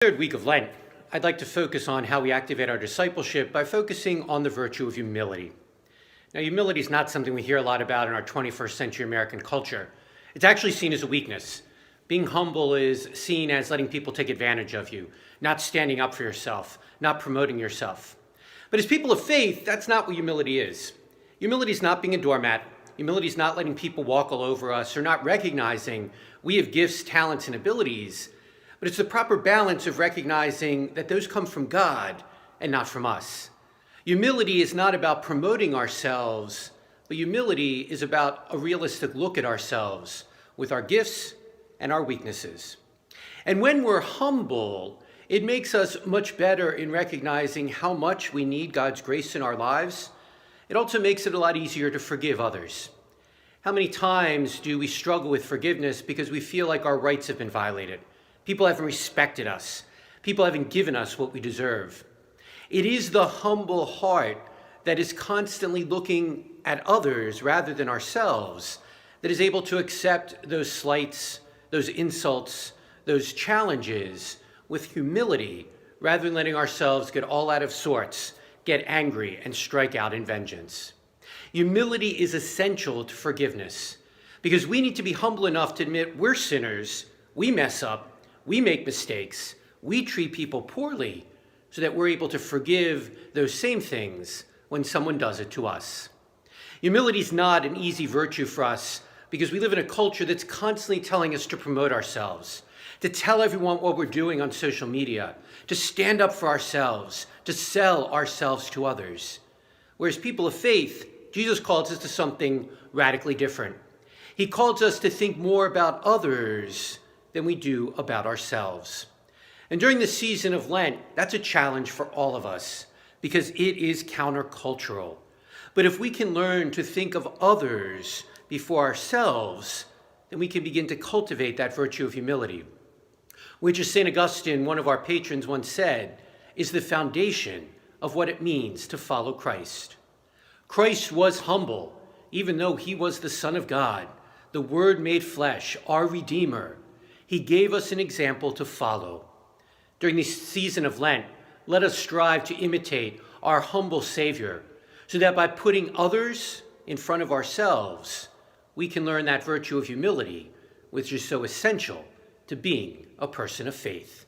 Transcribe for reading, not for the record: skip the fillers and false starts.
Third week of Lent, I'd like to focus on how we activate our discipleship by focusing on the virtue of humility. Now, humility is not something we hear a lot about in our 21st century American culture. It's actually seen as a weakness. Being humble is seen as letting people take advantage of you, not standing up for yourself, not promoting yourself. But as people of faith, that's not what humility is. Humility is not being a doormat. Humility is not letting people walk all over us or not recognizing we have gifts, talents, and abilities. But it's the proper balance of recognizing that those come from God and not from us. Humility is not about promoting ourselves, but humility is about a realistic look at ourselves with our gifts and our weaknesses. And when we're humble, it makes us much better in recognizing how much we need God's grace in our lives. It also makes it a lot easier to forgive others. How many times do we struggle with forgiveness because we feel like our rights have been violated? People haven't respected us. People haven't given us what we deserve. It is the humble heart that is constantly looking at others rather than ourselves that is able to accept those slights, those insults, those challenges with humility rather than letting ourselves get all out of sorts, get angry, and strike out in vengeance. Humility is essential to forgiveness because we need to be humble enough to admit we're sinners, we mess up, we make mistakes, we treat people poorly so that we're able to forgive those same things when someone does it to us. Humility is not an easy virtue for us because we live in a culture that's constantly telling us to promote ourselves, to tell everyone what we're doing on social media, to stand up for ourselves, to sell ourselves to others. Whereas people of faith, Jesus calls us to something radically different. He calls us to think more about others than we do about ourselves. And during the season of Lent, that's a challenge for all of us because it is countercultural. But if we can learn to think of others before ourselves, then we can begin to cultivate that virtue of humility, which, as St. Augustine, one of our patrons, once said, is the foundation of what it means to follow Christ. Christ was humble, even though he was the Son of God, the Word made flesh, our Redeemer. He gave us an example to follow. During this season of Lent, let us strive to imitate our humble Savior so that by putting others in front of ourselves, we can learn that virtue of humility, which is so essential to being a person of faith.